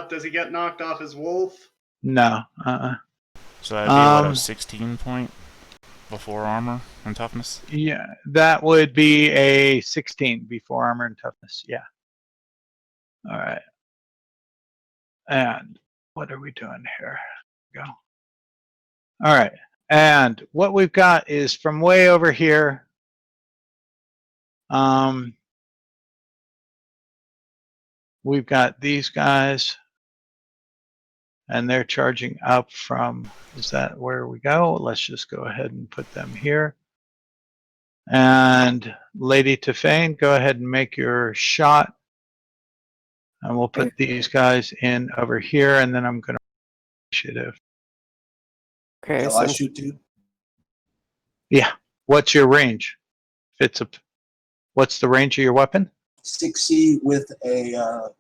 does he get knocked off his wolf? No. So that'd be what, a 16 point before armor and toughness? Yeah, that would be a 16 before armor and toughness. Yeah. All right. And what are we doing here? Go. All right. And what we've got is from way over here. We've got these guys, and they're charging up from, is that where we go? Let's just go ahead and put them here. And Lady Tefane, go ahead and make your shot. And we'll put these guys in over here, and then I'm going to initiative. Okay, Shall so I shoot too? Yeah. What's your range? What's the range of your weapon? 6C with a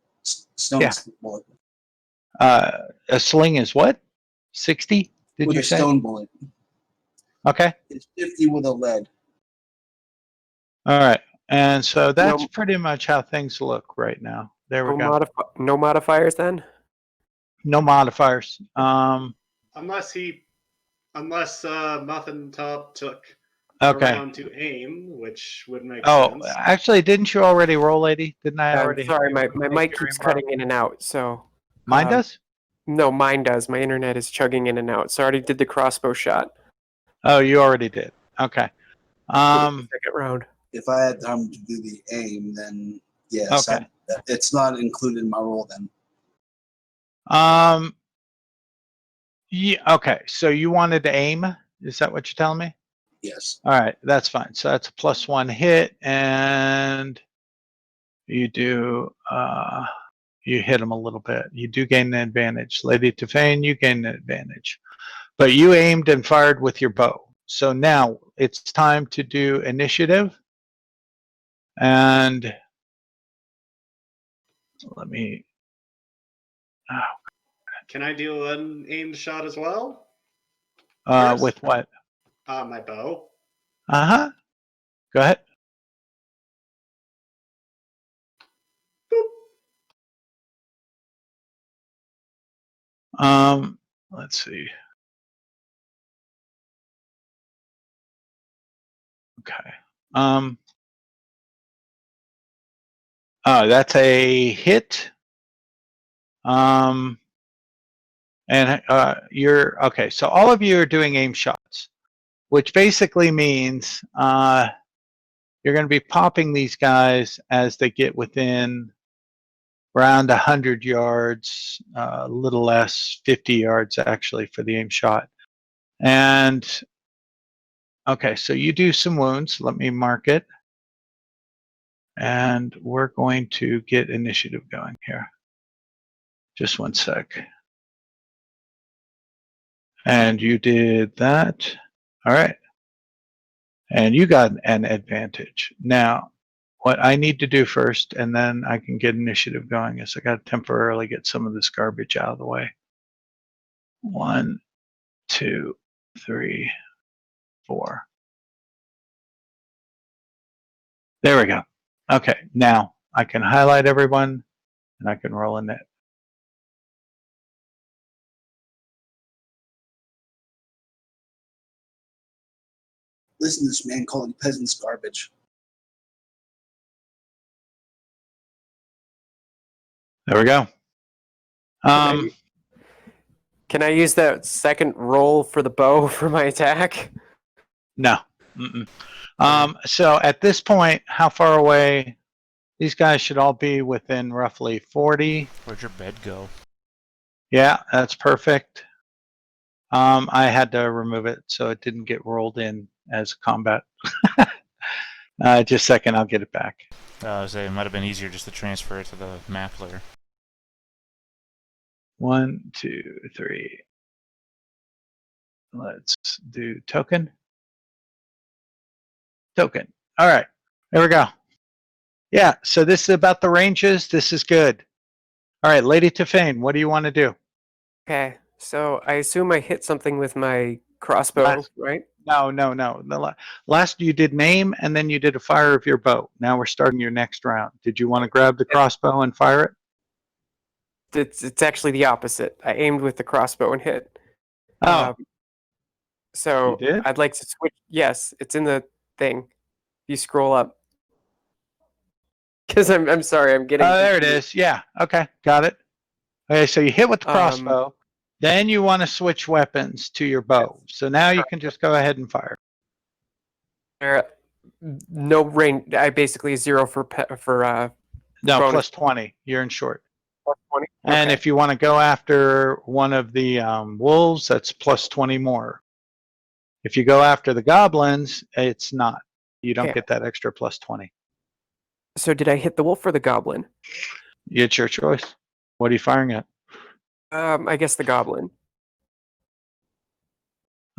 stone bullet. A sling is what? 60? Did with you a say? stone bullet. Okay. It's 50 with a lead. All right. And so that's pretty much how things look right now. There we go. No modifiers then? No modifiers. Unless Muffin Top took Okay. around to aim, which would make Oh, sense. actually, didn't you already roll, lady? Didn't I already? Sorry, my mic keeps cutting in and out. So Mine does? No, mine does. My internet is chugging in and out. So I already did the crossbow shot. Oh, you already did. Okay. Second round. If I had time to do the aim, then yes. Okay. It's not included in my roll then. Yeah. Okay. So you wanted to aim? Is that what you're telling me? Yes. All right. That's fine. So that's a +1 hit, and you do. You hit him a little bit. You do gain an advantage. Lady Tefane, you gain an advantage. But you aimed and fired with your bow. So now it's time to do initiative. And let me... Can I do an aimed shot as well? With what? My bow. Uh-huh. Go ahead. Let's see. Okay. That's a hit. And you're okay. So all of you are doing aim shots, which basically means you're going to be popping these guys as they get within around 100 yards, a little less, 50 yards actually for the aim shot. And okay, so you do some wounds. Let me mark it. And we're going to get initiative going here. Just one sec. And you did that. All right. And you got an advantage. Now, what I need to do first, and then I can get initiative going, is I got to temporarily get some of this garbage out of the way. 1, 2, 3, 4. There we go. Okay, now I can highlight everyone, and I can roll a net. Listen to this man calling peasants garbage. There we go. Can I use that second roll for the bow for my attack? No. So at this point, how far away? These guys should all be within roughly 40. Where'd your bed go? Yeah, that's perfect. I had to remove it so it didn't get rolled in as combat. Just a second, I'll get it back. I was saying it might have been easier just to transfer it to the map layer. 1, 2, 3. Let's do token. Token. All right, there we go. Yeah, so this is about the ranges. This is good. All right, Lady Tefane, what do you want to do? Okay, so I assume I hit something with my crossbow, right? No. The last you did name, and then you did a fire of your bow. Now we're starting your next round. Did you want to grab the crossbow and fire it? It's actually the opposite. I aimed with the crossbow and hit. Oh, Um, so you did? I'd like to switch. Yes, it's in the thing. You scroll up. Because I'm sorry, I'm getting. Oh, there it confused. is. Yeah. Okay. Got it. Okay. So you hit with the crossbow. Then you want to switch weapons to your bow. So now you can just go ahead and fire. No range. I basically 0 for No, bonus. plus 20. You're in short. Plus 20. And Okay. if you want to go after one of the wolves, that's plus 20 more. If you go after the goblins, it's not. You don't Okay. get that extra plus 20. So did I hit the wolf or the goblin? It's your choice. What are you firing at? I guess the goblin.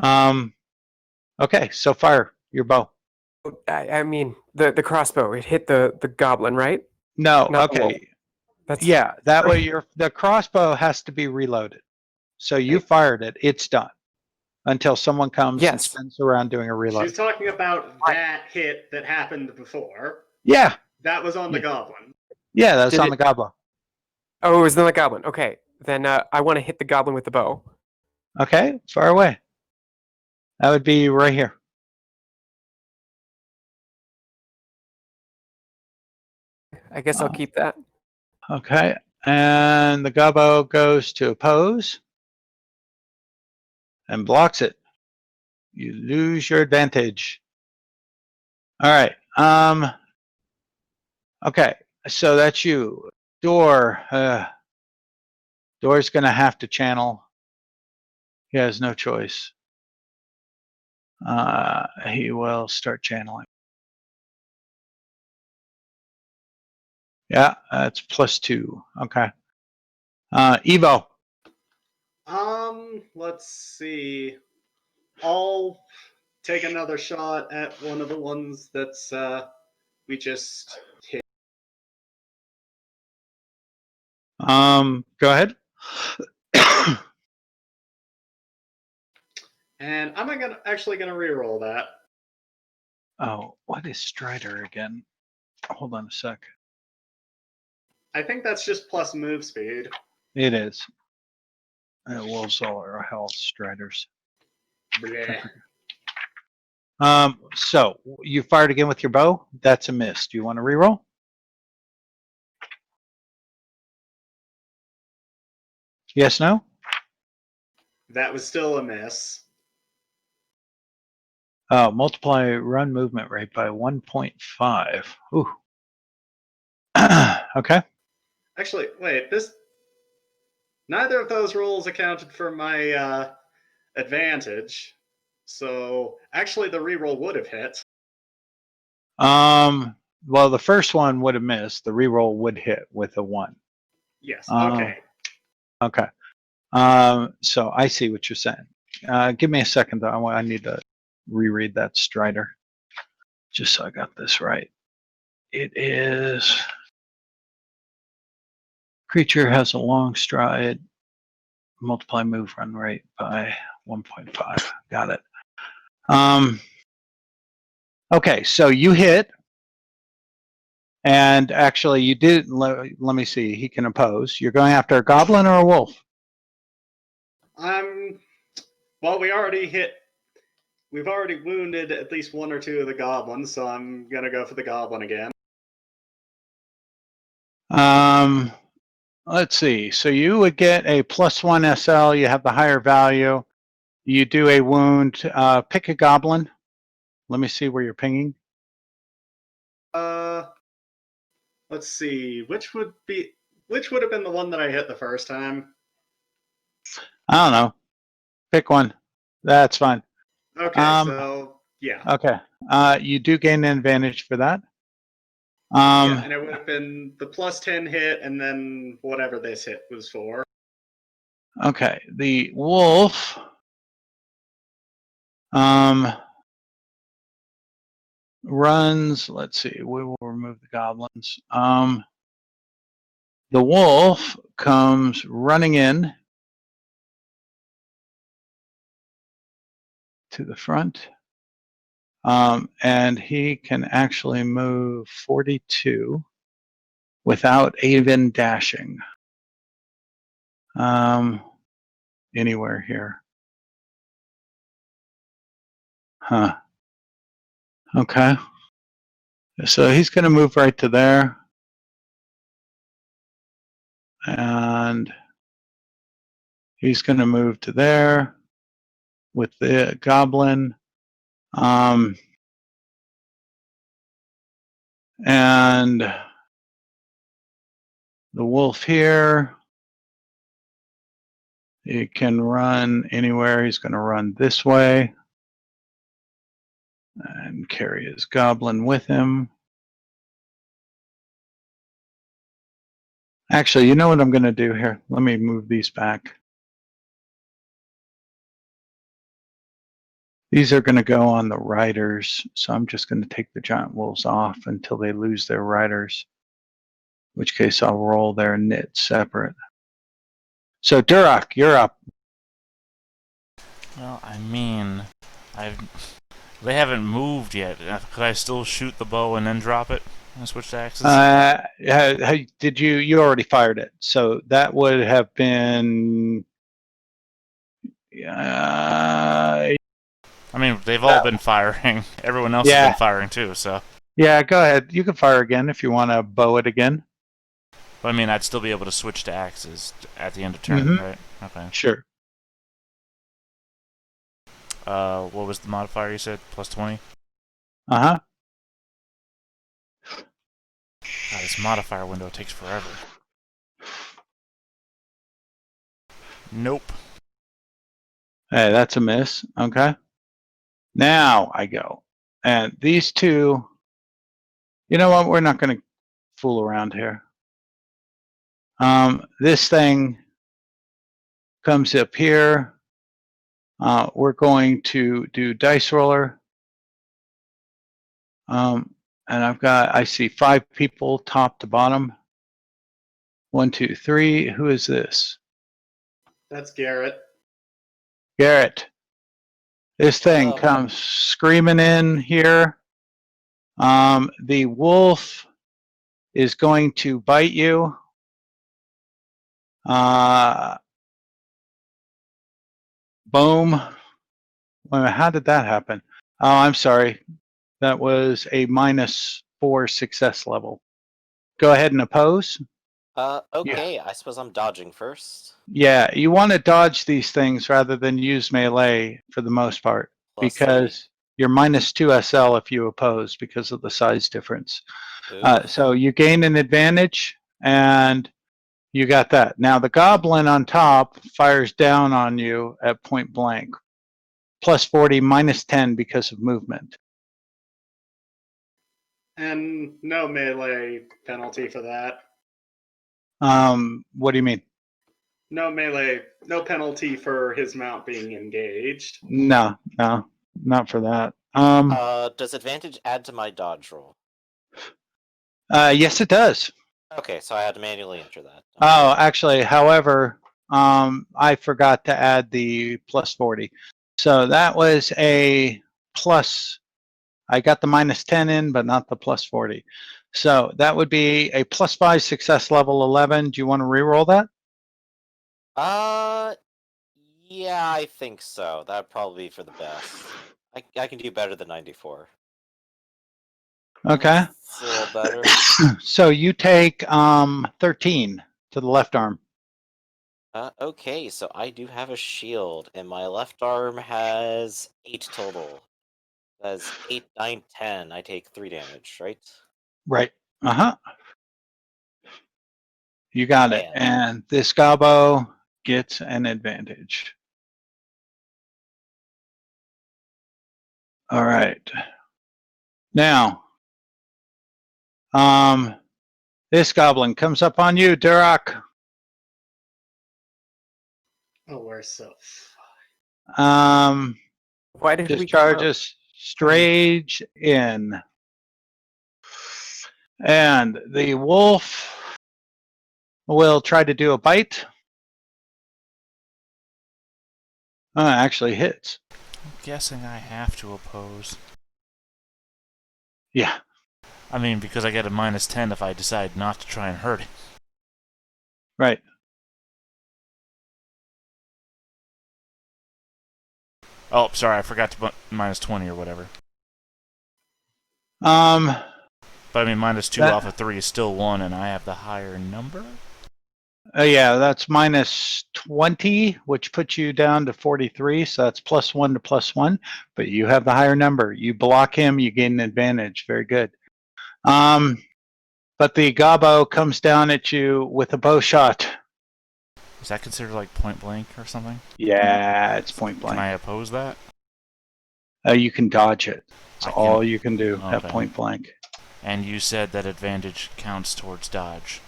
Okay, so fire your bow. I mean the crossbow. It hit the goblin, right? No, Not the wolf. okay. That's Yeah, that way the crossbow has to be reloaded. So you fired it, it's done. Until someone comes and Yes. spins around doing a reload. She's talking about that hit that happened before. Yeah, That was on the goblin. yeah, that's Did on it- the goblin. Oh, it was the goblin. Okay, then I want to hit the goblin with the bow. Okay, far away. That would be right here. I guess I'll keep that. Okay, and the gobbo goes to oppose and blocks it. You lose your advantage. All right. Okay, so that's you. Door. Door's gonna have to channel. He has no choice. He will start channeling. Yeah, that's +2. Okay. Evo. Let's see. I'll take another shot at one of the ones that's we just hit. Go ahead. And I'm actually gonna reroll that. Oh, what is Strider again? Hold on a sec. I think that's just plus move speed. It is. Wolves all are health Striders. Bleh. So you fired again with your bow. That's a miss. Do you want to reroll? Yes, no? That was still a miss. Multiply run movement rate by 1.5. Ooh. Okay. Actually, wait, neither of those rolls accounted for my advantage. So actually the reroll would have hit. Well, the first one would have missed. The reroll would hit with a 1. Yes. Okay. Okay. So I see what you're saying. Give me a second, though. I need to reread that Strider, just so I got this right. It is creature has a long stride, multiply move run rate by 1.5. Got it. Okay, so you hit, and actually you did. Let me see. He can oppose. You're going after a goblin or a wolf? Well, we've already wounded at least one or two of the goblins, so I'm gonna go for the goblin again. Let's see. So you would get a +1 SL. You have the higher value. You do a wound. Pick a goblin. Let me see where you're pinging. Let's see. Which would have been the one that I hit the first time? I don't know. Pick one. That's fine. Okay, so yeah. Okay. You do gain an advantage for that. Yeah, and it would have been the +10 hit, and then whatever this hit was for. Okay. The wolf. Runs. Let's see. We will remove the goblins. The wolf comes running in to the front. And he can actually move 42 without even dashing. Anywhere here. Huh. Okay. So he's going to move right to there. And he's going to move to there with the goblin. And the wolf here. He can run anywhere. He's going to run this way and carry his goblin with him. Actually, you know what I'm going to do here? Let me move these back. These are going to go on the riders, so I'm just going to take the giant wolves off until they lose their riders, in which case I'll roll their knit separate. So Durak, you're up. Well, I mean, they haven't moved yet. Could I still shoot the bow and then drop it and switch to axes? Did you already fired it? So that would have been. I mean, they've all been firing. Everyone else has been firing too. So. Yeah, go ahead. You can fire again if you want to bow it again. But I mean, I'd still be able to switch to axes at the end of turn, right? Okay. Sure. What was the modifier you said? +20? Uh-huh. God, this modifier window takes forever. Nope. Hey, that's a miss. Okay. Now I go. And these two, you know what? We're not going to fool around here. This thing comes up here. We're going to do dice roller. And I see 5 people top to bottom. 1, 2, 3. Who is this? That's Garrett. Garrett. This thing comes screaming in here. The wolf is going to bite you. Boom. Wait a minute, how did that happen? Oh, I'm sorry. That was a -4 success level. Go ahead and oppose. Okay, I suppose I'm dodging first. Yeah, you want to dodge these things rather than use melee for the most part, because you're -2 SL if you oppose because of the size difference. So you gain an advantage, and you got that. Now the goblin on top fires down on you at point blank. +40, -10 because of movement. And no melee penalty for that. What do you mean? No melee, no penalty for his mount being engaged. No, not for that. Does advantage add to my dodge roll? Yes, it does. Okay, so I had to manually enter that. Oh, actually, however, I forgot to add the +40. So that was a plus. I got the -10 in, but not the +40. So that would be a +5 success level 11. Do you want to re-roll that? Yeah, I think so. That'd probably be for the best. I can do better than 94. Okay. It's a little better. So you take 13 to the left arm. Okay, so I do have a shield, and my left arm has 8 total. That's 8, 9, 10. I take 3 damage, right? Right. Uh-huh. You got it. And this gobbo gets an advantage. All right. Now, this goblin comes up on you, Durak. Oh, we're so. Why did we discharges straight in, and the wolf will try to do a bite. Actually hits. I'm guessing I have to oppose. Yeah. I mean, because I get a -10 if I decide not to try and hurt it. Right. Oh, sorry, I forgot to put minus 20 or whatever. Um, But I mean, minus 2 That- off of 3 is still 1, and I have the higher number? yeah, that's minus 20, which puts you down to 43. So that's +1 to +1. But you have the higher number. You block him, you gain an advantage. Very good. But the Gobbo comes down at you with a bow shot. Is that considered like point blank or something? Yeah, it's point Can I blank. oppose that? You can dodge it. That's I can- all you can do at Okay. point blank. And you said that advantage counts towards dodge.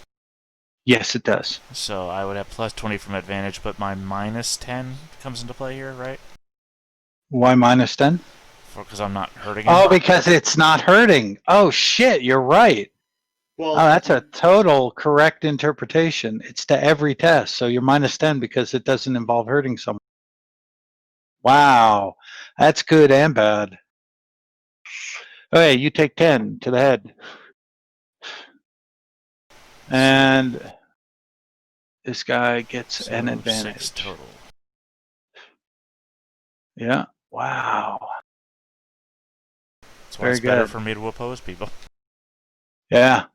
Yes, it does. So I would have plus 20 from advantage, but my minus 10 comes into play here, right? Why minus 10? Because I'm not hurting him? Oh, because it's not hurting. Oh, shit, you're right. Well, Oh, that's a total correct interpretation. It's to every test. So you're minus 10 because it doesn't involve hurting someone. Wow. That's good and bad. Okay, you take 10 to the head. And this guy gets So an 6 advantage. total. Yeah. Wow. That's why Very it's better good. for me to oppose people. Yeah.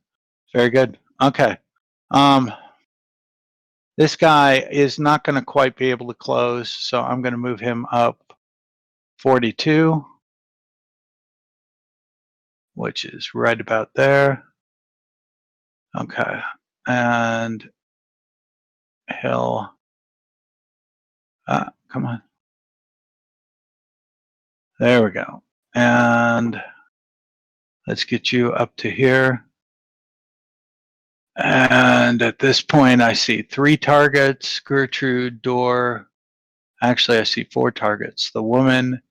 Very good. Okay. This guy is not going to quite be able to close, so I'm going to move him up 42, which is right about there. Okay. And he'll come on. There we go. And let's get you up to here. And at this point, I see 3 targets, Gertrude, door. Actually, I see 4 targets, the woman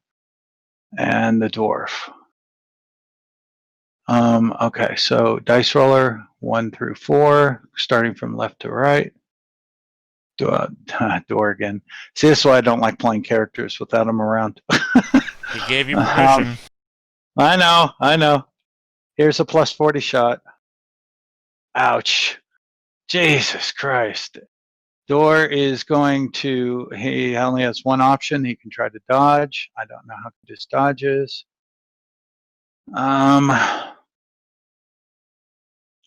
and the dwarf. Okay, so dice roller 1 through 4, starting from left to right. Door again. See, this is why I don't like playing characters without them around. He gave you permission. I know. Here's a plus 40 shot. Ouch. Jesus Christ. Door is going to, he only has one option. He can try to dodge. I don't know how good his dodge is.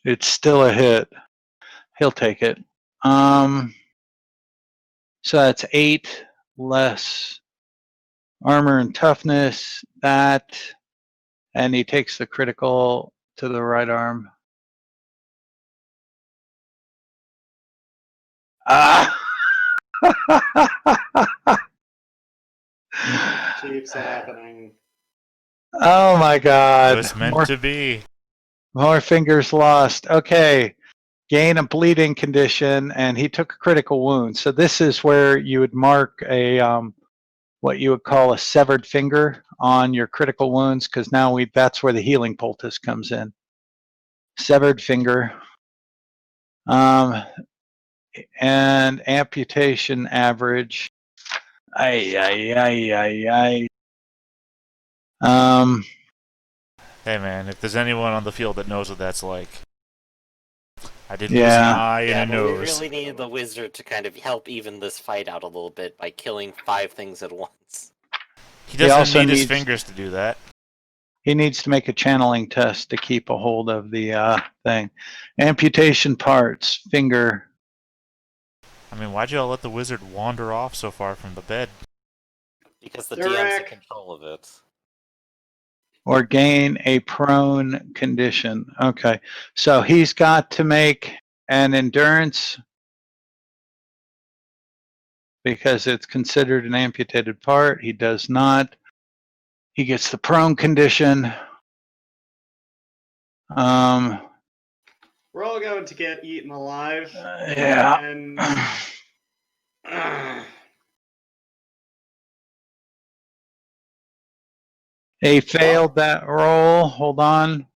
It's still a hit. He'll take it. So that's 8 less armor and toughness. That, and he takes the critical to the right arm. Ah! keeps happening. Oh my It God. was meant to be. More fingers lost. Okay. Gain a bleeding condition, and he took a critical wound. So this is where you would mark a what you would call a severed finger on your critical wounds, because now that's where the healing poultice comes in. Severed finger. And amputation average. Hey man, if there's anyone on the field that knows what that's like. I did lose Yeah. an eye Yeah, and a but we nose. really needed the wizard to kind of help even this fight out a little bit by killing 5 things at once. He doesn't also need his needs- fingers to do that. he needs to make a channeling test to keep a hold of the thing. Amputation parts, finger. I mean, why'd y'all let the wizard wander off so far from the bed? Because the DM's in Direct. control of it. Or gain a prone condition. Okay, so he's got to make an endurance because it's considered an amputated part. He does not. He gets the prone condition. We're all going to get eaten alive. Yeah. And He failed that roll. Hold on.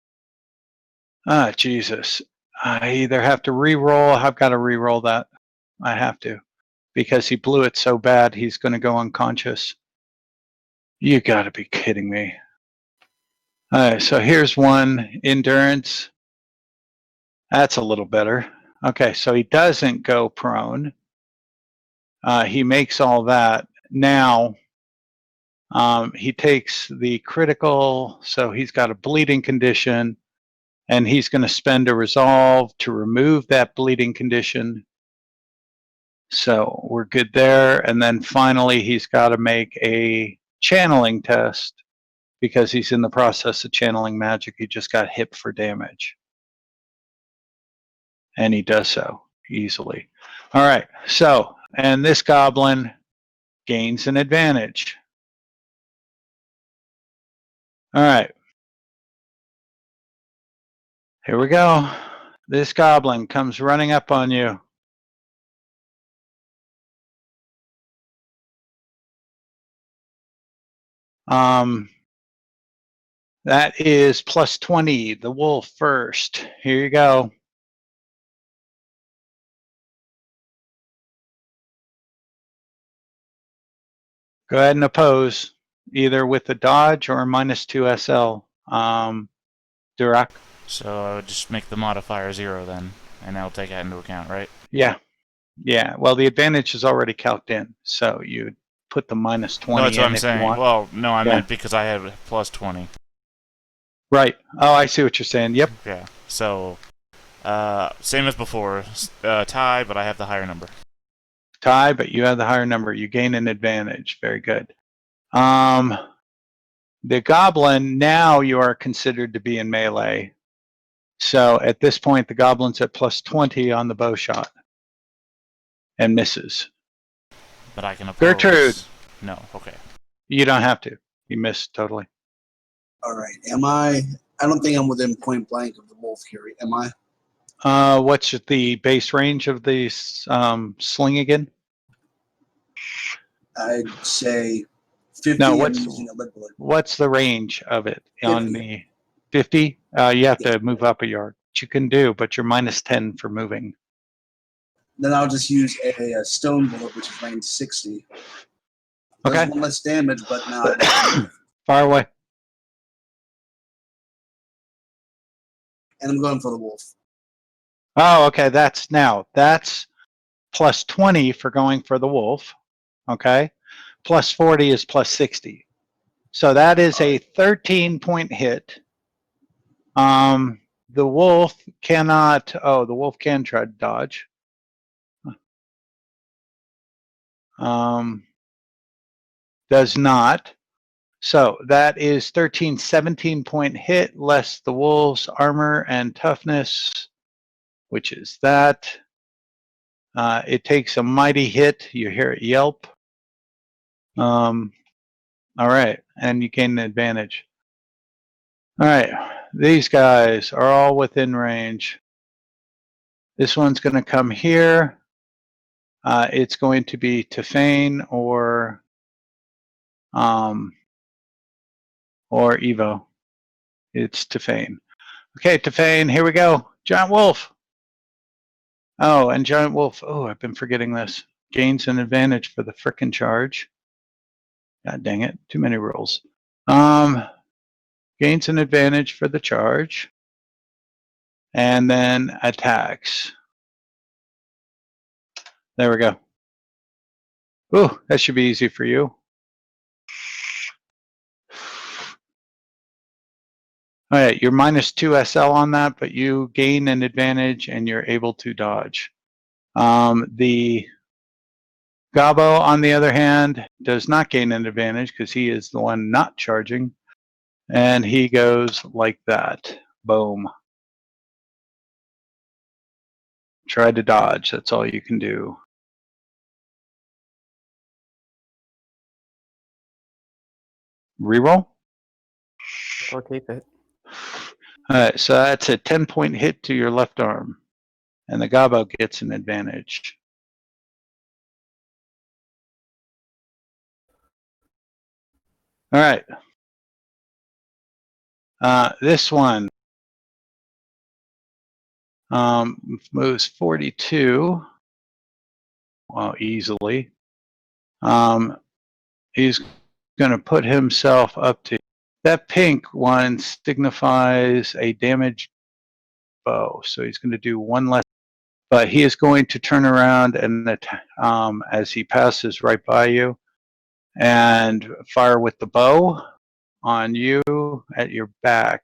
Ah, Jesus. I either have to re-roll. I've got to re-roll that. I have to. Because he blew it so bad, he's going to go unconscious. You got to be kidding me. All right, so here's one. Endurance. That's a little better. Okay, so he doesn't go prone. He makes all that. Now, He takes the critical, so he's got a bleeding condition, and he's going to spend a resolve to remove that bleeding condition. So we're good there. And then finally, he's got to make a channeling test because he's in the process of channeling magic. He just got hit for damage. And he does so easily. All right. So, and this goblin gains an advantage. All right. Here we go. This goblin comes running up on you. That is plus 20. The wolf first. Here you go. Go ahead and oppose, either with a dodge or -2 SL. Durak. So I would just make the modifier 0 then, and that'll take that into account, right? Yeah. Yeah. Well, the advantage is already calced in, so you put the -20 No, that's what in I'm if saying. you want. Well, no, I Yeah. meant because I had plus 20. Right. Oh, I see what you're saying. Yep. Yeah. So, same as before. Tie, but I have the higher number. Tie, but you have the higher number. You gain an advantage. Very good. The goblin, now you are considered to be in melee. So at this point, the goblin's at plus 20 on the bow shot and misses. But I can oppose. Gertrude. No, okay. You don't have to. You missed totally. All right. Am I don't think I'm within point blank of the wolf here. Am I? What's the base range of the sling again? I'd say 50. No, I'm using a lead bullet. what's the range of it 50. on the 50? You have to move up a yard. Which you can do, but you're -10 for moving. Then I'll just use a stone bullet, which is range 60. Does Okay. one less damage, but now. Far away. And I'm going for the wolf. Oh, okay. That's plus 20 for going for the wolf. Okay. Plus 40 is plus 60. So that is a 13-point hit. The wolf cannot. Oh, the wolf can try to dodge. Does not. So that is 17-point hit less the wolf's armor and toughness, which is that. It takes a mighty hit. You hear it yelp. All right, and you gain an advantage. All right, these guys are all within range. This one's going to come here. It's going to be Tefane or Evo. It's Tefane. Okay, Tefane, here we go. Giant Wolf. Oh, and Giant Wolf. Oh, I've been forgetting this. Gains an advantage for the frickin' charge. God dang it. Too many rules. Gains an advantage for the charge. And then attacks. There we go. Ooh, that should be easy for you. All right, you're -2 SL on that, but you gain an advantage and you're able to dodge. The Gabo, on the other hand, does not gain an advantage because he is the one not charging. And he goes like that. Boom. Try to dodge. That's all you can do. Reroll. I'll keep it. All right, so that's a 10-point hit to your left arm. And the Gabo gets an advantage. All right. This one moves 42. Well, easily. He's going to put himself up to that pink one signifies a damaged bow, so he's going to do one less. But he is going to turn around and as he passes right by you, and fire with the bow on you at your back,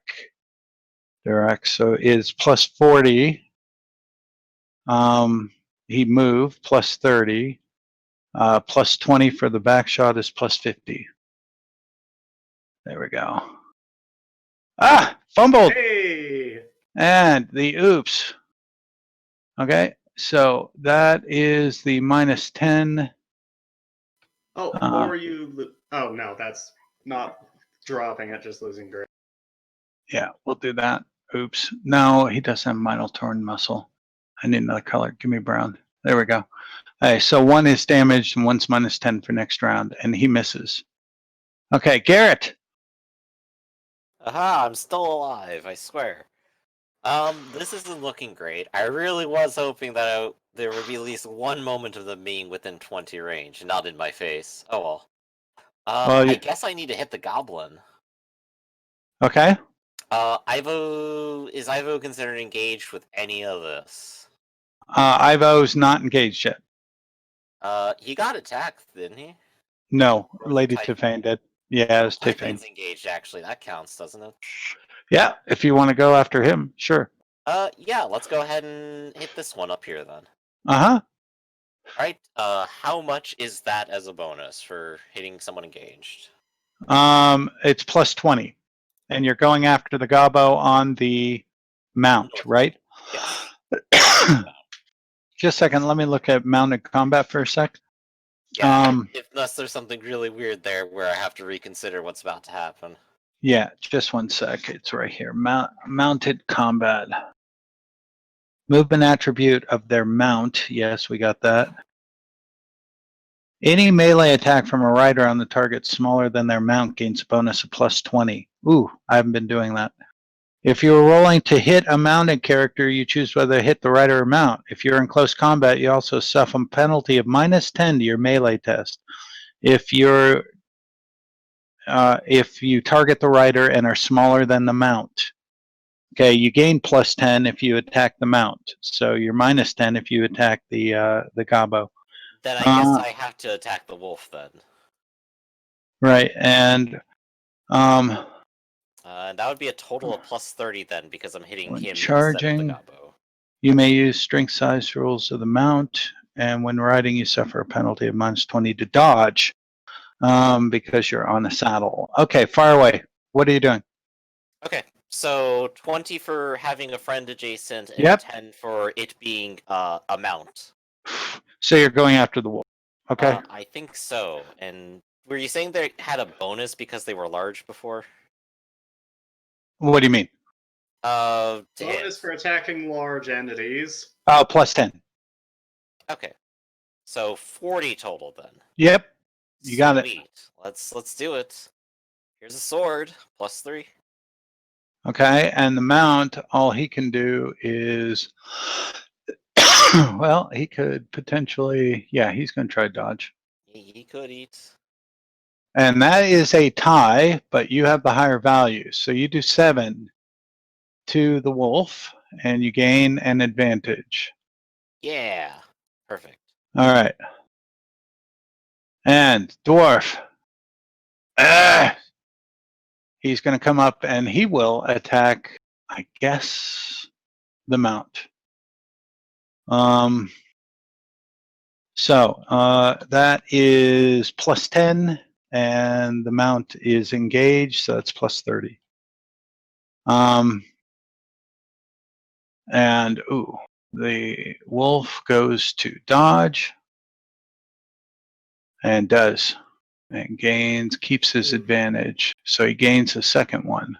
Derek. So is plus 40. He moved, plus 30. Plus 20 for the back shot is plus 50. There we go. Ah, fumbled. Hey! And the oops. Okay, so that is the minus 10. Oh, or you... Oh, no, that's not dropping it, just losing grade. Yeah, we'll do that. Oops. No, he doesn't have minotaur muscle. I need another color. Give me brown. There we go. Okay, so one is damaged and one's minus 10 for next round, and he misses. Okay, Garrett. Aha, I'm still alive, I swear. This isn't looking great. I really was hoping that there would be at least one moment of them being within 20 range, not in my face. Oh well. Well, I guess I need to hit the goblin. okay. Is Ivo considered engaged with any of this? Ivo's not engaged yet. He got attacked, didn't he? No, Or was it Lady Typhon? Tiffany did. Yeah, it was Tiffany. Typhon's engaged, actually. That counts, doesn't it? Yeah, if you want to go after him, sure. Yeah, let's go ahead and hit this one up here then. Uh-huh. Alright, how much is that as a bonus for hitting someone engaged? It's plus 20. And you're going after the gobbo on the mount, right? Yes. Just a second, let me look at mounted combat for a sec. Yeah, unless there's something really weird there where I have to reconsider what's about to happen. Yeah, just one sec. It's right here. Mounted combat. Movement attribute of their mount. Yes, we got that. Any melee attack from a rider on the target smaller than their mount gains a bonus of plus 20. Ooh, I haven't been doing that. If you're rolling to hit a mounted character, you choose whether to hit the rider or mount. If you're in close combat, you also suffer a penalty of minus 10 to your melee test. If you target the rider and are smaller than the mount, okay, you gain plus 10 if you attack the mount. So you're minus 10 if you attack the gobbo. Then I guess I have to attack the wolf then. Right, and that would be a total of plus 30 then, because I'm hitting when him charging, instead of the gobbo. you may use strength size rules of the mount, and when riding, you suffer a penalty of minus 20 to dodge because you're on the saddle. Okay, fire away. What are you doing? Okay, so 20 for having a friend adjacent, and Yep. 10 for it being a mount. So you're going after the wolf. Okay. I think so. And were you saying they had a bonus because they were large before? What do you mean? To hit. Bonus for attacking large entities. Plus 10. Okay, so 40 total then. Yep. You got it. Sweet. Let's do it. Here's a sword, plus 3. Okay, and the mount, all he can do is, well, he could potentially, yeah, he's going to try dodge. He could eat. And that is a tie, but you have the higher value. So you do 7 to the wolf, and you gain an advantage. Yeah, perfect. All right. And dwarf. He's going to come up and he will attack, I guess, the mount. So that is plus 10, and the mount is engaged, so that's plus 30. And ooh, the wolf goes to dodge and does, and gains, keeps his advantage, so he gains a second one.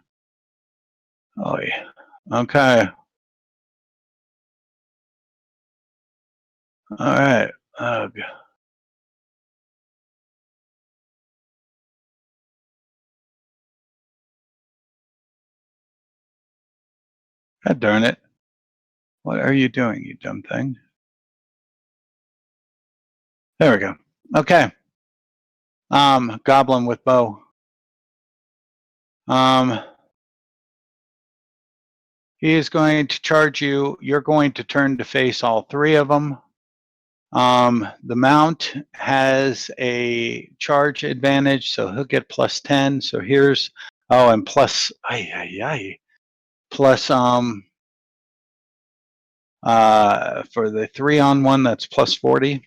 Oh yeah. Okay. All right. Ugh. God darn it. What are you doing, you dumb thing? There we go. Okay. Goblin with bow. He is going to charge you. You're going to turn to face all 3 of them. The mount has a charge advantage, so he'll get plus 10. So here's, oh, and plus, plus, for the 3-on-1, that's plus 40.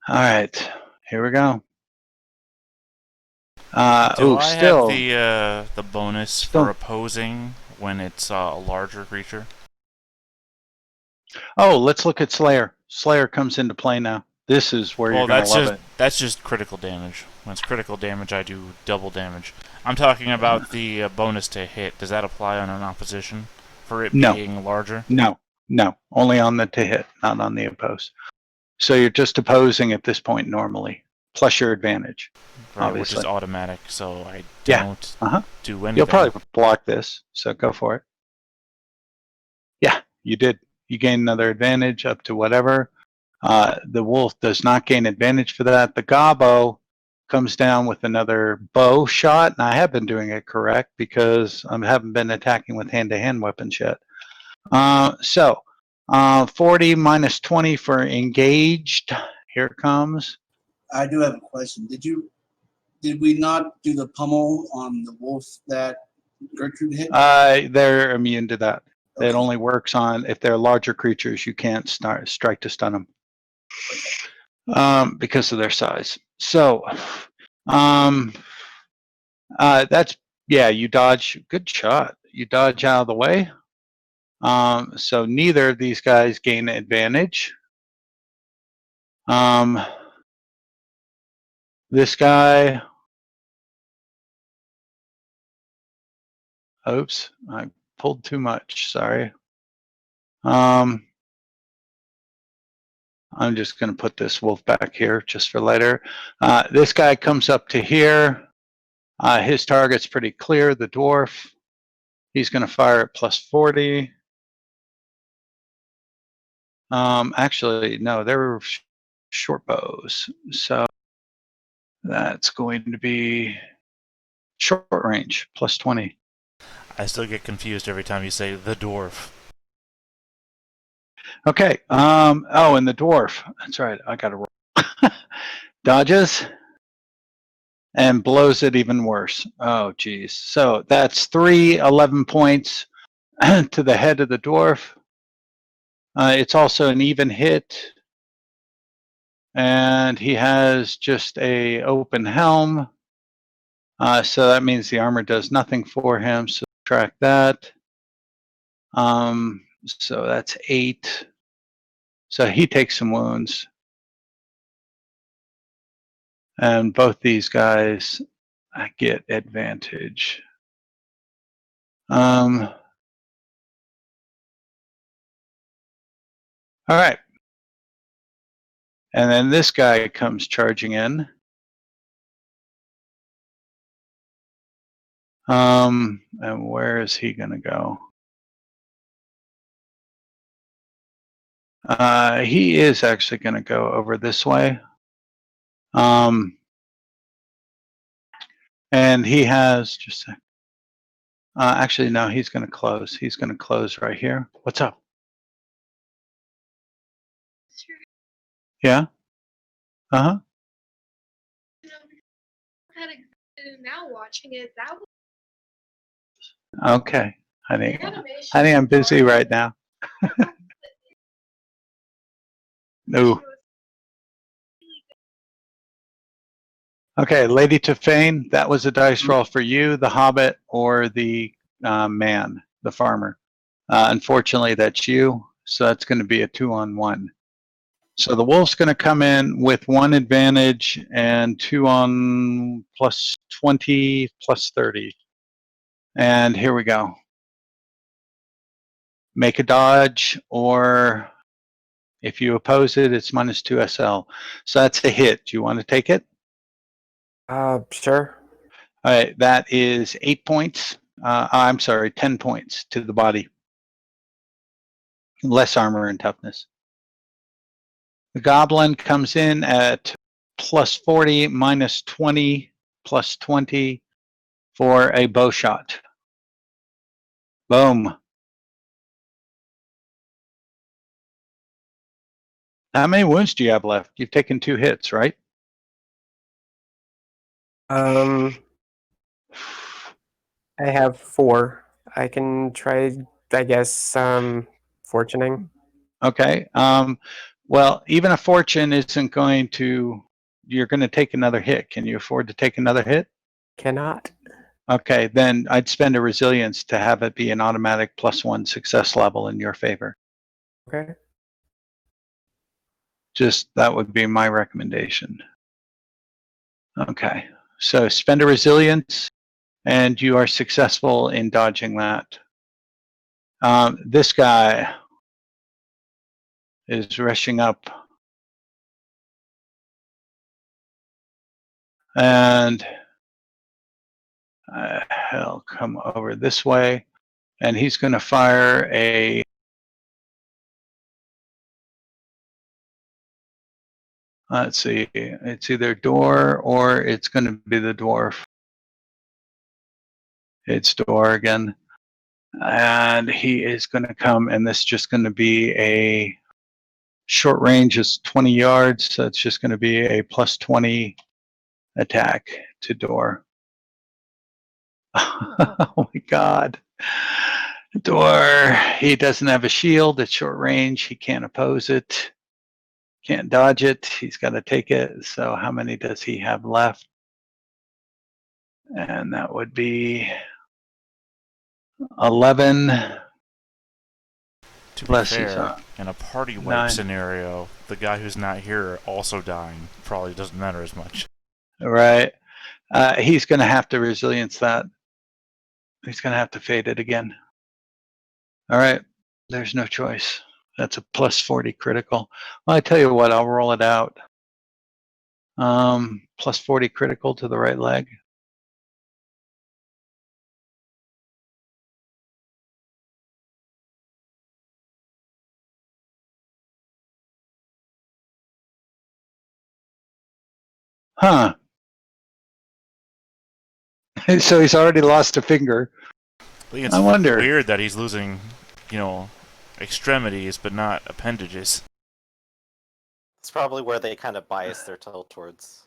All right, here we go. Do I still, have the bonus for opposing when it's a larger creature? oh, let's look at Slayer. Slayer comes into play now. This is where you're going to love it. That's just critical damage. When it's critical damage, I do double damage. I'm talking about the bonus to hit. Does that apply on an opposition for it being larger? No, only on the to hit, not on the oppose. So you're just opposing at this point normally, plus your advantage, Right, obviously. which is automatic, so I don't do anything. You'll probably block this, so go for it. Yeah, you did. You gain another advantage up to whatever. The wolf does not gain advantage for that. The gobbo comes down with another bow shot, and I have been doing it correct because I haven't been attacking with hand-to-hand weapons yet. 40 minus 20 for engaged. Here it comes. I do have a question. Did we not do the pummel on the wolf that Gertrude hit? They're immune to that. Okay. It only works on if they're larger creatures. You can't strike to stun them because of their size. So that's, yeah, you dodge. Good shot. You dodge out of the way. So neither of these guys gain advantage. This guy, oops, I pulled too much, sorry. I'm just going to put this wolf back here just for later. This guy comes up to here. His target's pretty clear, the dwarf. He's going to fire at plus 40. Actually, no, they're short bows. So that's going to be short range, plus 20. I still get confused every time you say the dwarf. Okay. Oh, and the dwarf. That's right. I got to roll. Dodges and blows it even worse. Oh, geez. So that's 11 points to the head of the dwarf. It's also an even hit. And he has just a open helm. So that means the armor does nothing for him. So subtract that. So that's 8. So he takes some wounds. And both these guys get advantage. All right. And then this guy comes charging in. And where is he going to go? He is actually going to go over this way. And he has just actually, no, he's going to close. He's going to close right here. What's up? Yeah? Uh-huh. Now watching it, that was Okay. Honey, I'm busy right now. No. Okay, Lady Tefane, that was a dice roll for you, the Hobbit, or the man, the farmer. Unfortunately, that's you, so that's going to be a 2-on-1. So the wolf's going to come in with 1 advantage and 2 on plus 20, plus 30. And here we go. Make a dodge, or if you oppose it, it's minus 2 SL. So that's a hit. Do you want to take it? Sure. All right, that is 8 points. I'm sorry, 10 points to the body. Less armor and toughness. The goblin comes in at plus 40, minus 20, plus 20 for a bow shot. Boom. How many wounds do you have left? You've taken 2 hits, right? I have 4. I can try, I guess, fortuning. Okay. Well, even a fortune isn't going to. You're going to take another hit. Can you afford to take another hit? Cannot. Okay, then I'd spend a resilience to have it be an automatic +1 success level in your favor. Okay. Just that would be my recommendation. Okay, so spend a resilience, and you are successful in dodging that. This guy is rushing up, and he'll come over this way, and he's going to fire a. Let's see, it's either door or it's going to be the dwarf. It's door again. And he is going to come, and this is just going to be a short range is 20 yards, so it's just going to be a +20 attack to door. Oh my god. Door, he doesn't have a shield at short range, he can't oppose it, can't dodge it, he's got to take it. So how many does he have left? And that would be 11. To be Plus he's fair, in a party wipe 9. scenario, the guy who's not here also dying probably doesn't matter as much. Right. He's going to have to resilience that. He's going to have to fade it again. All right. There's no choice. That's a +40 critical. Well, I tell you what, I'll roll it out. +40 critical to the right leg. Huh. So he's already lost a finger. I think it's I wonder. weird that he's losing, extremities but not appendages. It's probably where they kind of bias their tilt towards.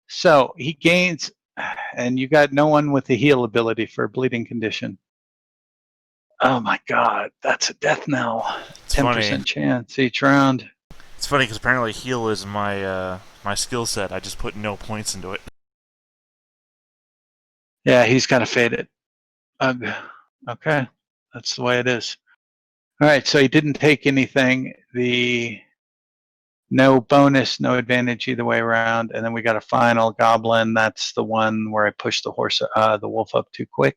So he gains, and you got no one with the heal ability for a bleeding condition. Oh my god, that's a death knell. It's 10% funny. chance each round. It's funny because apparently heal is my my skill set. I just put no points into it. Yeah, he's got to fade it. Okay, that's the way it is. All right, so he didn't take anything. No bonus, no advantage either way around, and then we got a final goblin. That's the one where I pushed the wolf up too quick.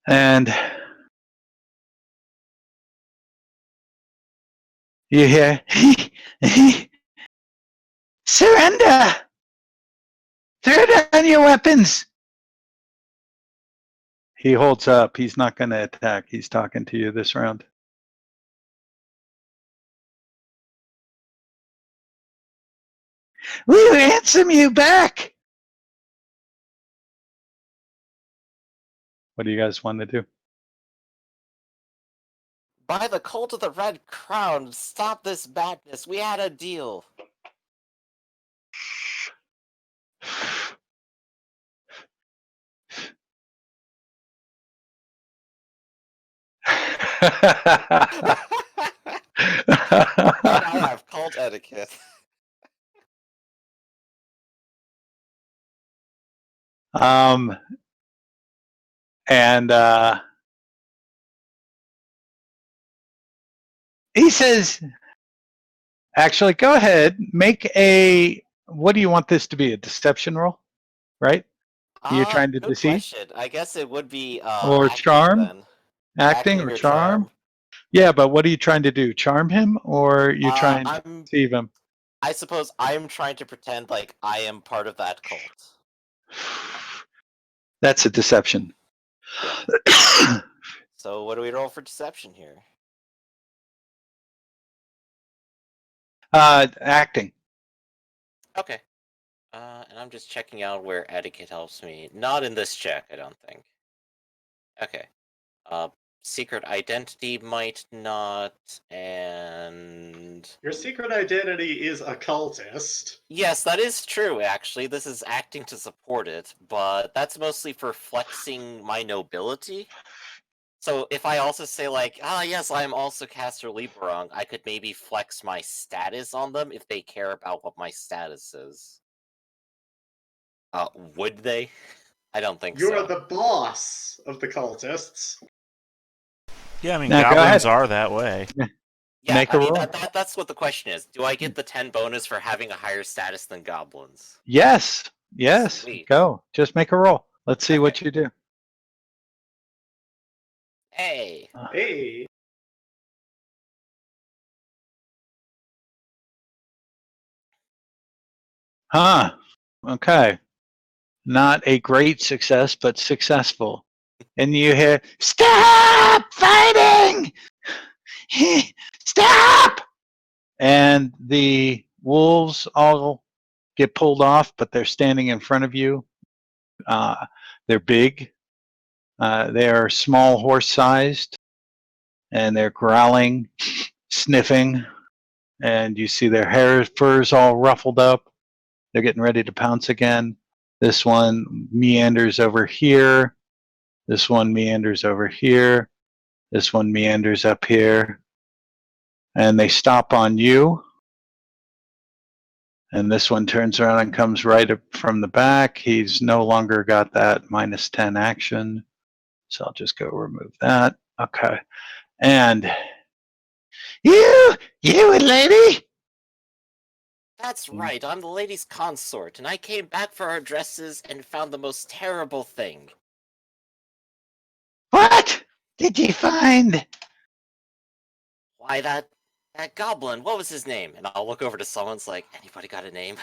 And you hear, surrender! Throw down your weapons! He holds up. He's not going to attack. He's talking to you this round. We ransom you back! What do you guys want to do? By the cult of the Red Crown, stop this madness. We had a deal. I have cult etiquette. And he says, actually, go ahead, make a, what do you want this to be? A deception roll, right? You're trying to good deceive? question. I guess it would be Or acting, charm? then. Acting or charm? Yeah, but what are you trying to do? Charm him, or you trying to deceive him? I suppose I'm trying to pretend like I am part of that cult. That's a deception. Yeah. So what do we roll for deception here? Acting. Okay. And I'm just checking out where etiquette helps me. Not in this check, I don't think. Okay. Secret identity might not, and Your secret identity is occultist. yes, that is true. Actually, this is acting to support it, but that's mostly for flexing my nobility. So if I also say like, yes, I'm also Caster Lieberung, I could maybe flex my status on them if they care about what my status is. Would they? I don't think You're so. the boss of the cultists. Yeah, I mean, Now, go goblins ahead. are that way. Yeah, Make I a mean, roll. that's what the question is. Do I get the 10 bonus for having a higher status than goblins? Yes. Yes. Sweet. Go. Just make a roll. Let's see Okay. what you do. Hey! Hey. Huh. Okay. Not a great success, but successful. And you hear, "Stop fighting! Stop!" And the wolves all get pulled off, but they're standing in front of you. They're big. They are small horse-sized, and they're growling, sniffing, and you see their hair, fur's all ruffled up. They're getting ready to pounce again. This one meanders over here. This one meanders over here. This one meanders up here. And they stop on you. And this one turns around and comes right up from the back. He's no longer got that -10 action. So I'll just go remove that. Okay. And you lady. That's right, I'm the lady's consort, and I came back for our dresses and found the most terrible thing. What did you find? Why, that goblin, what was his name? And I'll look over to someone's like, anybody got a name?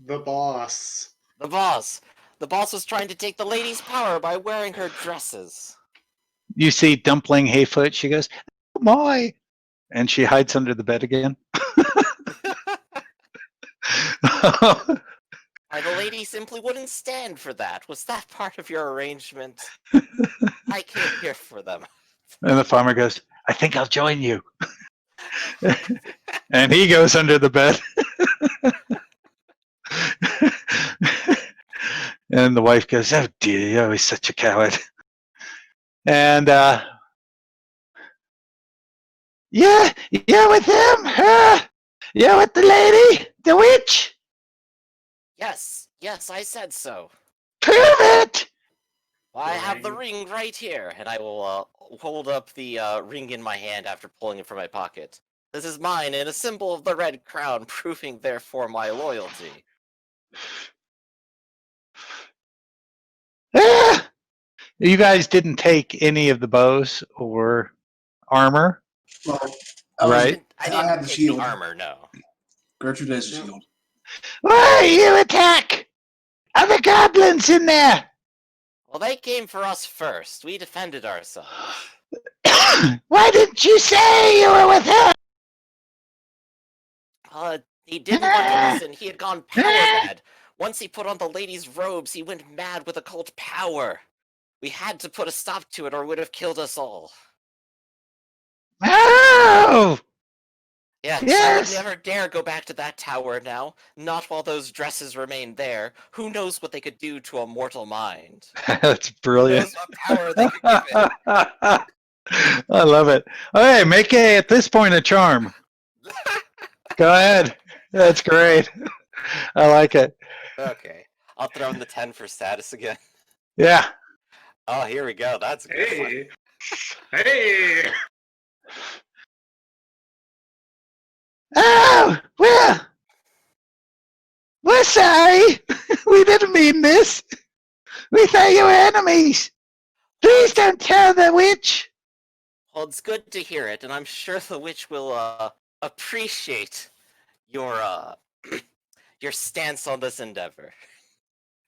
The boss. The boss! The boss was trying to take the lady's power by wearing her dresses. You see Dumpling Hayfoot. She goes, "Oh my," and she hides under the bed again. Why, the lady simply wouldn't stand for that. Was that part of your arrangement? I came here for them. And the farmer goes, "I think I'll join you." And he goes under the bed. And the wife goes, "Oh dear, you're always such a coward." And yeah, you're with him? You're with the lady? The witch? Yes, I said so. Prove it! Well, I have the ring right here, and I will hold up the ring in my hand after pulling it from my pocket. This is mine, and a symbol of the Red Crown, proving therefore my loyalty. Ah! You guys didn't take any of the bows or armor, Well, right? I I have didn't the take shield. the armor, no. Gertrude has a shield. Why you attack? Other goblins in there! Well, they came for us first. We defended ourselves. Why didn't you say you were with her? He didn't want to listen. He had gone power mad. Once he put on the lady's robes, he went mad with occult power. We had to put a stop to it, or it would have killed us all. Oh! Yes, Yes! I would never dare go back to that tower now. Not while those dresses remain there. Who knows what they could do to a mortal mind? That's Who brilliant. knows what power they could give it? I love it. Okay, make at this point a charm. Go ahead. That's great. I like it. Okay. I'll throw in the 10 for status again. Yeah. Oh, here we go. That's a good one. Hey. Hey. Oh, well, we're sorry. We didn't mean this. We thought you were enemies. Please don't tell the witch. Well, it's good to hear it, and I'm sure the witch will appreciate your your stance on this endeavor.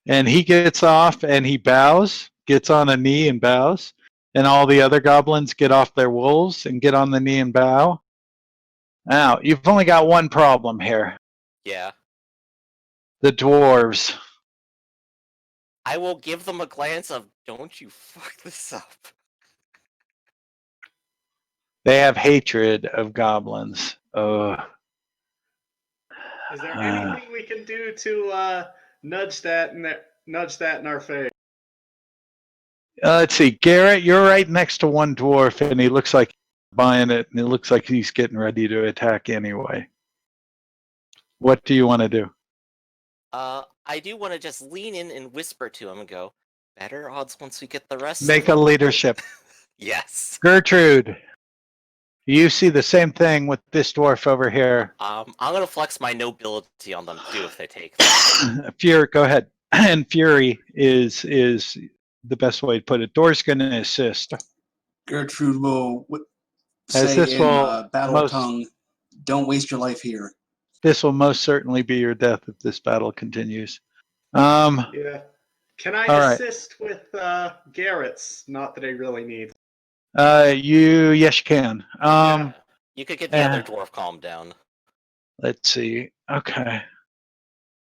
And he gets off and he bows, gets on a knee and bows. And all the other goblins get off their wolves and get on the knee and bow. Now, you've only got one problem here. Yeah. The dwarves. I will give them a glance of Don't you fuck this up. They have hatred of goblins. Oh. Is there anything we can do to nudge that in our face? Let's see, Garrett, you're right next to one dwarf, and he looks like he's buying it, and it looks like he's getting ready to attack anyway. What do you want to do? I do want to just lean in and whisper to him and go, better odds once we get the rest Make of a them." leadership. Yes. Gertrude, you see the same thing with this dwarf over here. I'm gonna flex my nobility on them too if they take that. Fury, go ahead. And Fury is the best way to put it. Door's going to assist. Gertrude will As say this in will battle most- tongue, "Don't waste your life here." This will most certainly be your death if this battle continues. Yeah. Can I All right. assist with Garrett's? Not that I really need. Yes, you can. Yeah. You could get the yeah. other dwarf calmed down. Let's see. Okay.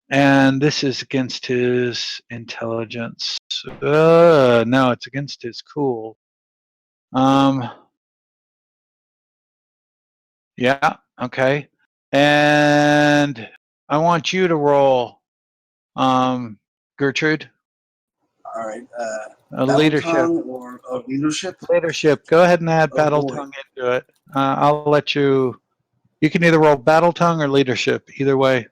And this is against his intelligence. No, it's against his cool. Yeah, okay. And I want you to roll, Gertrude, All right. a Battle leadership. tongue or leadership. Leadership. Go ahead and add Oh, battle boy. tongue into it. I'll let you. You can either roll battle tongue or leadership. Either way.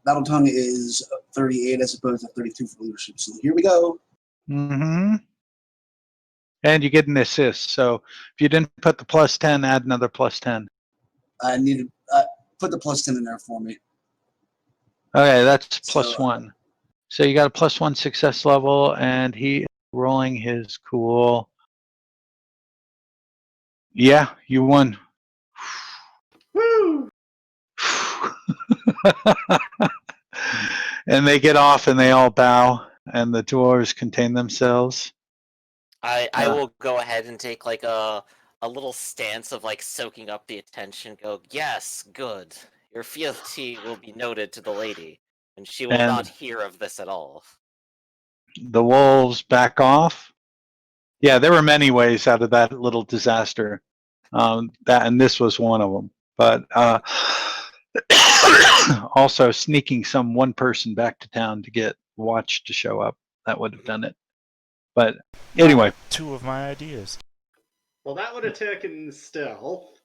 Battle tongue is 38 as opposed to 32 for leadership. So here we go. Mm-hmm. And you get an assist. So if you didn't put the +10, add another +10. I need to put the +10 in there for me. Okay, that's So, +1. So you got a +1 success level, and he is rolling his cool. Yeah, you won. Woo! And they get off and they all bow, and the dwarves contain themselves. I will go ahead and take like a little stance of like soaking up the attention. Go, yes, good. Your fealty will be noted to the lady, and she will And- not hear of this at all. The wolves back off. Yeah, there were many ways out of that little disaster. And this was one of them. But also sneaking some one person back to town to get Watch to show up. That would have done it. But anyway. Two of my ideas. Well, that would have taken stealth.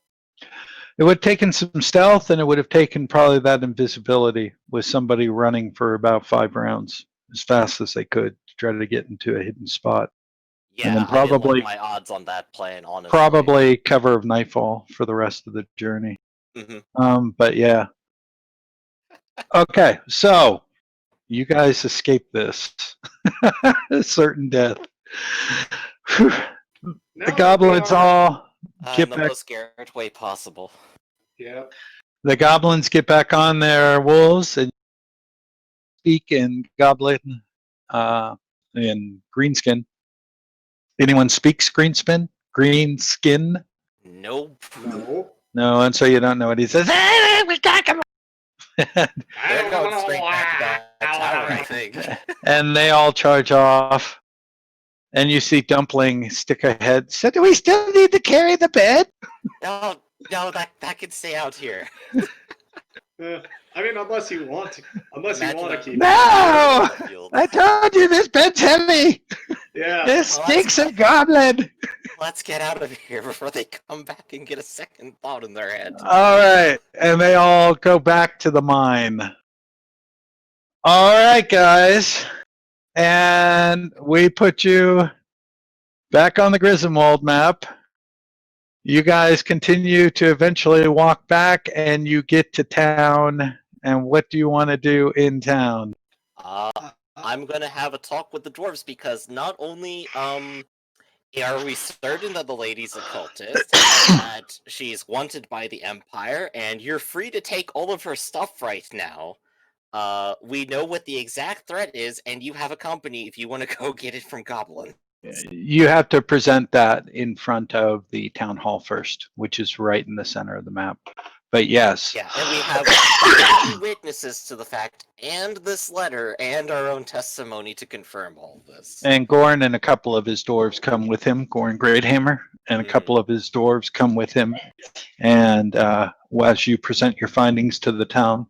It would have taken some stealth, and it would have taken probably that invisibility with somebody running for about 5 rounds as fast as they could to try to get into a hidden spot. Yeah, then I didn't probably- like my odds on that plan, honestly. Probably cover of nightfall for the rest of the journey. Mhm. But yeah. Okay, so you guys escape this. Certain death. Whew. Now The that goblins we are- all In get the back. most Garrett way possible. Yep. The goblins get back on their wolves and speak in goblin, in greenskin. Anyone speaks greenskin? Greenskin? Nope. No. No, and so you don't know what he says. Hey, we got him! They're going straight back to that tower, I think. And they all charge off. And you see Dumpling stick a head. So do we still need to carry the bed? No, that can stay out here. I mean, unless you want to Imagine keep No! it. Field. I told you this bed's heavy. Yeah. This stinks of goblin. Let's get out of here before they come back and get a second thought in their head. All right. And they all go back to the mine. All right, guys. And we put you back on the Griswold map. You guys continue to eventually walk back, and you get to town. And what do you want to do in town? I'm gonna have a talk with the dwarves because not only are we certain that the lady's a cultist, that she's wanted by the Empire, and you're free to take all of her stuff right now. We know what the exact threat is, and you have a company if you want to go get it from Goblin. You have to present that in front of the town hall first, which is right in the center of the map. But yes. Yeah, and we have 3 witnesses to the fact, and this letter, and our own testimony to confirm all of this. And Gorn and a couple of his dwarves come with him, Gorn Greathammer, and a couple of his dwarves come with him. And as you present your findings to the town,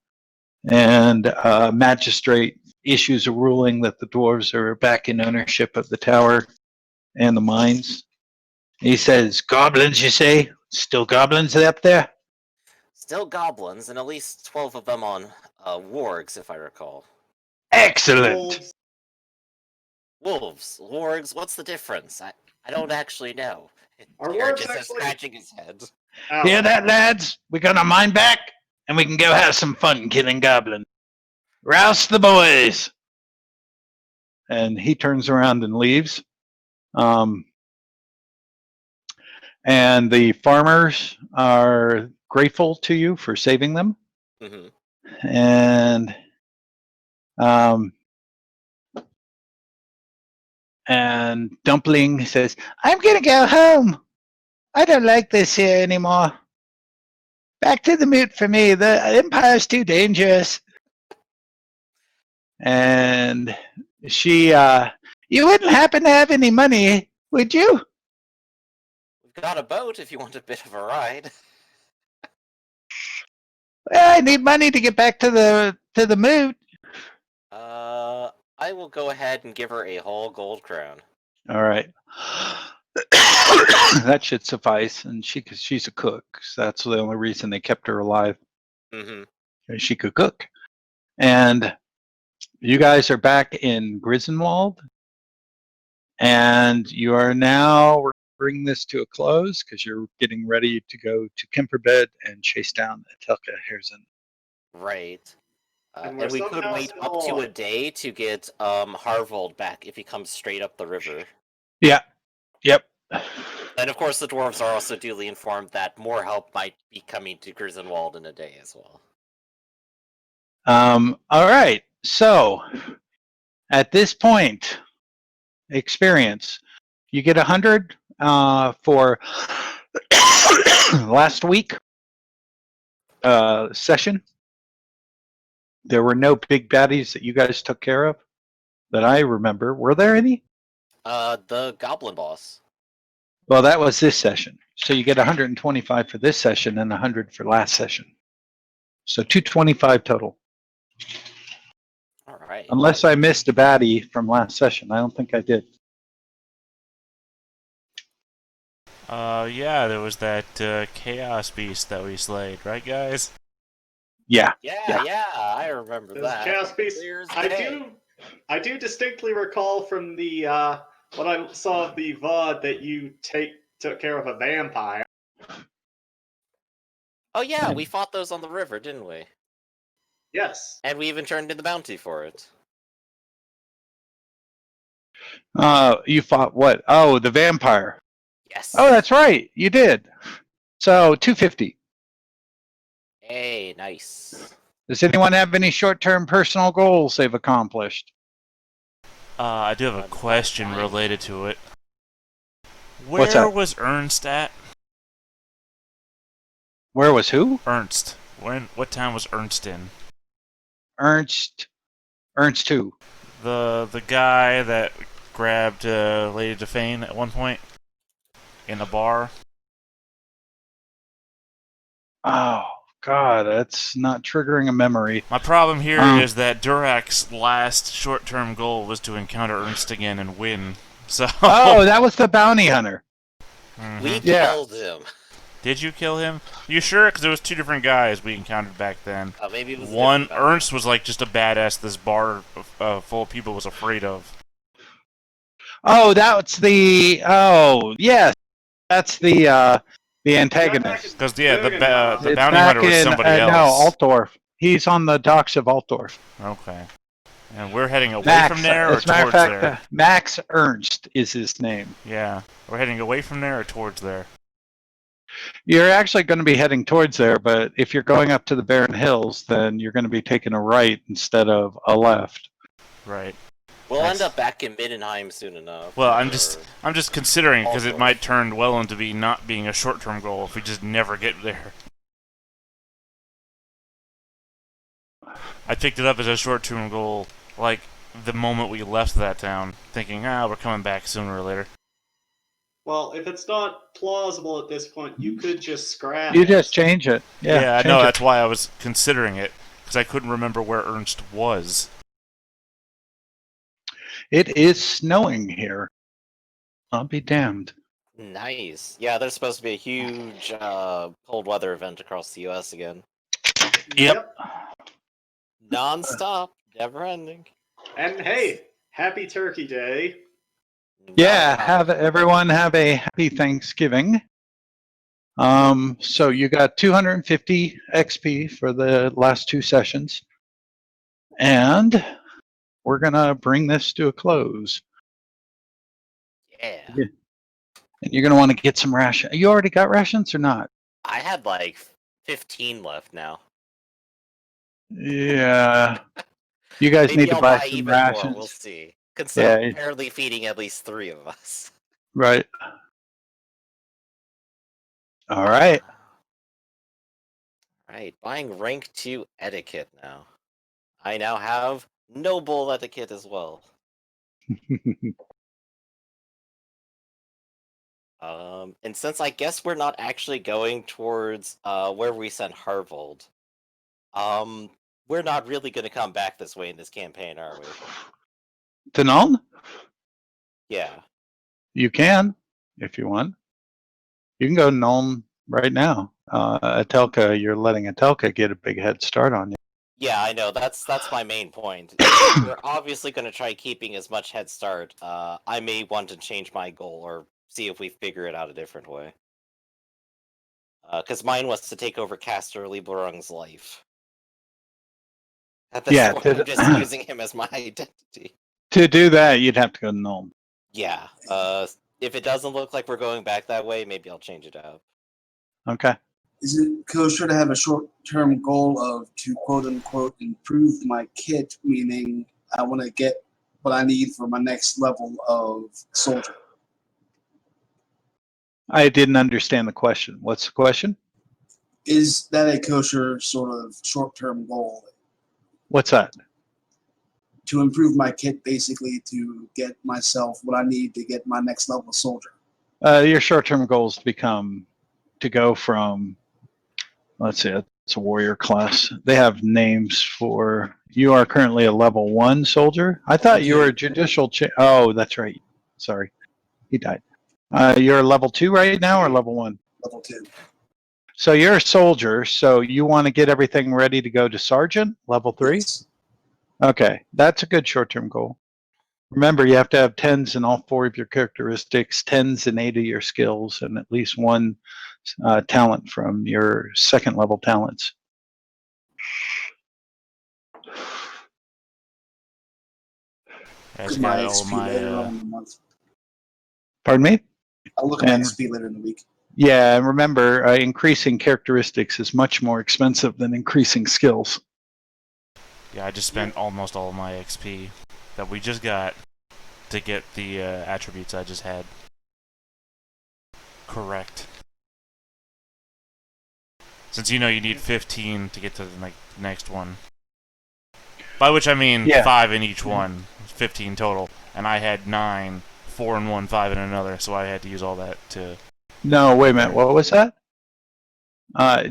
and magistrate issues a ruling that the dwarves are back in ownership of the tower and the mines. He says, goblins, you say? Still goblins up there? Still goblins, and at least 12 of them on wargs, if I recall. Excellent. Wolves. Wolves, wargs, what's the difference? I don't actually know. Are Jared wargs just is actually- scratching his head. Hear that, lads? We're gonna mine back, and we can go have some fun killing goblins. Rouse the boys. And he turns around and leaves. And the farmers are grateful to you for saving them. Mm-hmm. And Dumpling says, I'm gonna go home. I don't like this here anymore. Back to the moot for me. The Empire's too dangerous. And she, you wouldn't happen to have any money, would you? We've got a boat if you want a bit of a ride. Well, I need money to get back to the moot. I will go ahead and give her a whole gold crown. All right. That should suffice. And she's a cook. So that's the only reason they kept her alive. Mm-hmm. She could cook. And you guys are back in Grisdenwald. And you are now bringing this to a close because you're getting ready to go to Kemperbed and chase down Etelka Herzen. Right. And And we we're could somehow wait up still- to a day to get Harvold back if he comes straight up the river. Yeah. Yep. And of course the dwarves are also duly informed that more help might be coming to Grisdenwald in a day as well. All right. So at this point, experience, you get 100 for last week session. There were no big baddies that you guys took care of that I remember. Were there any? The goblin boss. Well, that was this session. So you get 125 for this session and 100 for last session. So 225 total. All right. Unless I missed a baddie from last session. I don't think I did. Yeah, there was that chaos beast that we slayed, right, guys? Yeah. Yeah, I remember Those that. Chaos Beasts. Clear as day. I do distinctly recall from the what I saw of the VOD that you took care of a vampire. Oh yeah, we fought those on the river, didn't we? Yes. And we even turned in the bounty for it. You fought what? Oh, the vampire. Yes. Oh, that's right. You did. So 250. Hey, nice. Does anyone have any short-term personal goals they've accomplished? I do have a question related to it. What's Where that? was Ernst at? Where was who? Ernst. What town was Ernst in? Ernst who? The guy that grabbed Lady Defane at one point in a bar. Oh, God, that's not triggering a memory. My problem here is that Durak's last short-term goal was to encounter Ernst again and win. So. Oh, that was the bounty hunter. Mhm. We Yeah. killed him. Did you kill him? You sure? Because there was 2 different guys we encountered back then. Maybe it was a One, different guy. Ernst was like just a badass this bar full of people was afraid of. Oh, that's the. Oh, yes, that's the antagonist. Because yeah, the It's bounty back hunter was in, somebody No, else. Altdorf. He's on the docks of Altdorf. Okay. And we're heading away Max, from there or as a matter of towards fact, there? Max Ernst is his name. Yeah. We're heading away from there or towards there? You're actually going to be heading towards there, but if you're going up to the Barren Hills, then you're going to be taking a right instead of a left. Right. We'll Nice. end up back in Middenheim soon enough. Well, I'm or- just considering because it Also- might turn well into not being a short-term goal if we just never get there. I picked it up as a short-term goal, like the moment we left that town, thinking, we're coming back sooner or later. Well, if it's not plausible at this point, you could just scrap You it. just change it. Yeah, I change know. it. That's why I was considering it, because I couldn't remember where Ernst was. It is snowing here. I'll be damned. Nice. Yeah, there's supposed to be a huge cold weather event across the U.S. again. Yep. Non-stop, never ending. And hey, happy Turkey Day. Yeah, everyone have a happy Thanksgiving. So you got 250 XP for the last 2 sessions. And we're going to bring this to a close. Yeah. And you're going to want to get some rations. You already got rations or not? I had like 15 left now. Yeah. You guys Maybe need to I'll buy buy some even rations. more. We'll see. Consider Yeah. apparently feeding at least 3 of us. Right. All right. Right, buying rank 2 etiquette now. I now have noble etiquette as well. And since I guess we're not actually going towards where we sent Harvold, we're not really going to come back this way in this campaign, are we? To Nuln? Yeah. You can, if you want. You can go to Nuln right now. Atelka, you're letting Atelka get a big head start on you. Yeah, I know. That's my main point. We're obviously going to try keeping as much head start. I may want to change my goal or see if we figure it out a different way. Because mine was to take over Caster Lieberung's life. At this point, I'm just using him as my identity. To do that, you'd have to go to Nuln. Yeah. If it doesn't look like we're going back that way, maybe I'll change it up. Okay. Is it kosher to have a short-term goal of to quote-unquote improve my kit, meaning I want to get what I need for my next level of soldier? I didn't understand the question. What's the question? Is that a kosher sort of short-term goal? What's that? To improve my kit, basically to get myself what I need to get my next level of soldier. Your short-term goals to go from, let's see, it's a warrior class. They have names for, you are currently a level 1 soldier. I thought you were a judicial, oh, that's right. Sorry, he died. You're a level 2 right now or level 1? Level 2. So you're a soldier, so you want to get everything ready to go to sergeant, level 3? Yes. Okay, that's a good short-term goal. Remember, you have to have 10s in all 4 of your characteristics, 10s in 8 of your skills, and at least 1 talent from your 2nd level talents. That's My got all XP later on my. in the month. Pardon me? I'll look at my XP later in the week. Yeah, and remember, increasing characteristics is much more expensive than increasing skills. Yeah, I just spent almost all of my XP that we just got to get the attributes I just had. Correct. Since you need 15 to get to the next one. By which I mean 5 in each one, 15 total. And I had 9, 4 in one, 5 in another, so I had to use all that to... No, wait a minute, what was that?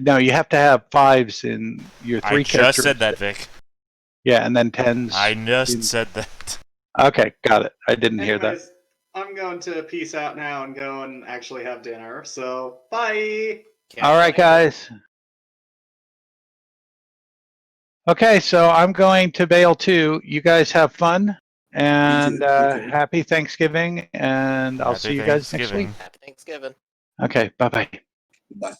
No, you have to have 5s in your 3 characters. I just said that, Vic. Yeah, and then 10s. I just said that. Okay, got it. I didn't hear that. I'm going to peace out now and go and actually have dinner. So, bye! All right, guys. Okay, so I'm going to bail too. You guys have fun, and happy Thanksgiving, and I'll see you guys next week. Happy Thanksgiving. Okay, bye-bye. Bye.